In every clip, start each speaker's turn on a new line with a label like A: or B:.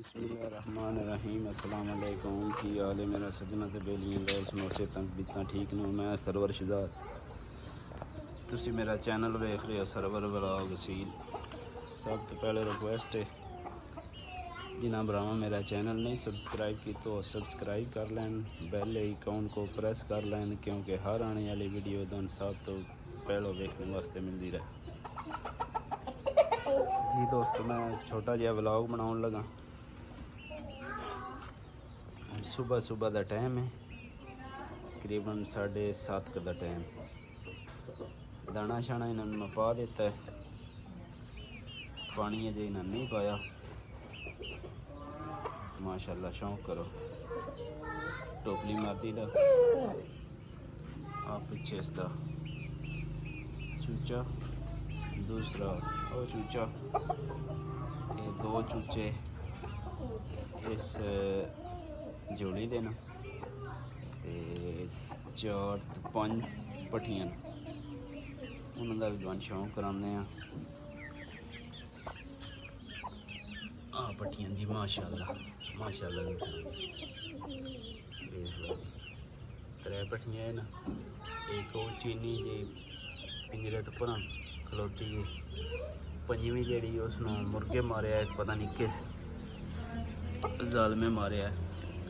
A: बिस्मिल्लाहिर्रहमानिर्रहीम अस्सलाम वालेकुम। की हाल है मेरा सजना ते बेलियां लोग सुनोसे तक बितना ठीक ने। मैं सरवर शिदात तुसी मेरा चैनल वेख रहे हो सरवर व्लॉग सील। सब तो पहले रिक्वेस्ट है जिन्हें भरावां मेरा चैनल नहीं सब्सक्राइब की तो सब्सक्राइब कर लैन, बेल आइकॉन को प्रेस कर लैन क्योंकि हर आने वाली वीडियो तुहानू सब तो पहले वेखने वास्ते मिलती रहे जी। दोस्तों मैं छोटा जिहा व्लॉग बनाउण लगा। सुबह सुबह का टाइम है, तकरीबन 7:30 का टाइम। दाना शाना इन्होंने मैं पा दिता है, पानी अजे इन्होंने नहीं पाया। माशाल्लाह शौक करो। टोपली मारती दा आ पिछे इसका चूचा, दूसरा और चूचा, ये दो चूचे इस जोड़ी देना ते 4 तो 5 पट्ठियां उन्होंने भी तुहानू शौक कराने पट्ठियां जी। माशाल्लाह माशाल्लाह त्रै पट्ठियां ना, एक और चीनी जी पिंजरे तो पर खलोती है। पंजवीं जी उसनों मुर्गे मारे, एक पता नहीं किस जालमे मारे है।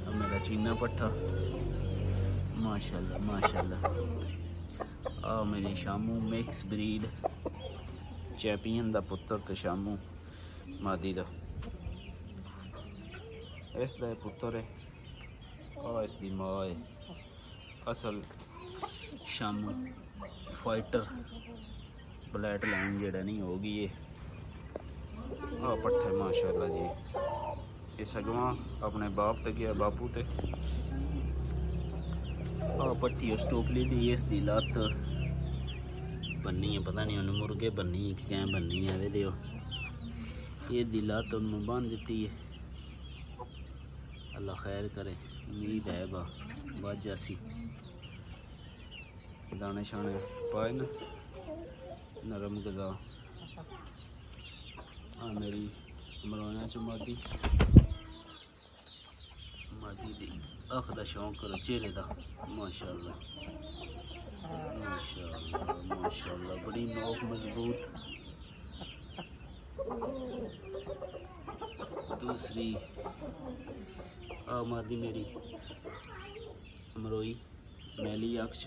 A: मेरा चीना पट्ठा माशाल्लाह माशाल्लाह। मेरी शामू मिक्स ब्रीड चैंपियन का पुत्र तो शामू मादी का इसका पुत्र है। इसकी माँ है असल शामू फाइटर ब्लैट लाइन जेड़ा नहीं होगी ये पट्ठे माशाल्लाह जी। ये सगवा अपने बाप ते गया बापू ते पट्टी उस टोपली दी इसकी लत्त बन्नी है, पता नहीं उन्हें मुर्गे बन्नी है कि कैं बन्नी है। दियो ये दी लत्त उन्हें बांध दी है। अल्लाह खैर करे, उम्मीद है बच जासी। दाने शाने पाए न नरम गजा। मेरी मरोया च मादी दी अख का शौक करो चेहरे का। माशाल्लाह माशाल्लाह माशाल्लाह बड़ी नोक मजबूत। दूसरी मादी मेरी मरोई मैली अक्ष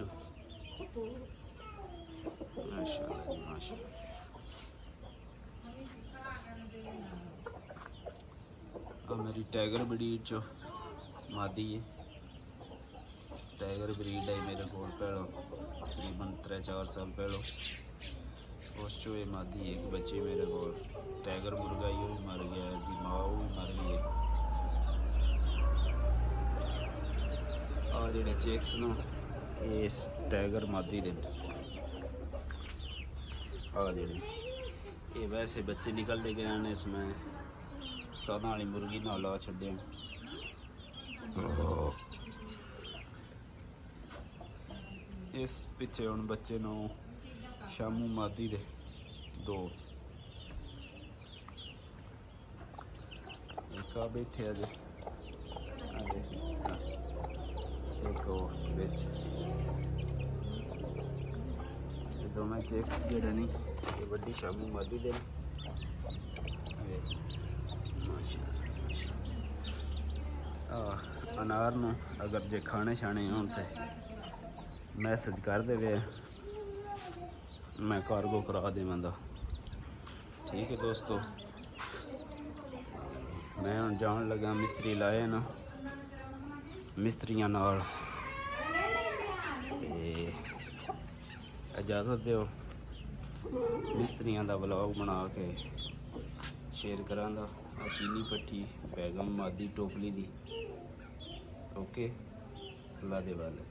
A: माशाल्लाह जी माशाल्लाह। मेरी टाइगर ब्रीड चो मादी है। टाइगर ब्रीड है मेरे को पहलो तकरीबन 3-4 साल पहलो उस चो ये मादी एक बच्चे मेरे को टाइगर मुर्गा ही भी मर गया है, माँ भी मर गई है। और जेडे चेक्स ना ये टाइगर मादी दे जेडे ये वैसे बच्चे निकलते गए हैं। इसमें 17 वाली मुर्गी ना ला छड़े। इस पिछे हम बच्चे नो शामू मादी दे 2 एक बैठे अजे एक बिच दोवें चेक्स जेडे नहीं ये बड़ी शामू मादी दे। अनार न अगर जे खाने शाने हों तो मैसेज कर दे, मैं कार्गो करा देवांगा। ठीक है दोस्तों, मैं हुण जान लगा मिस्त्री लाए ना मिस्त्रियां नाल इजाज़त दो मिस्त्रियां दा व्लॉग बना के शेयर करांगा। चीनी पट्टी बैगम मादी टोपली दी। ओके अल्लाह दे वाले।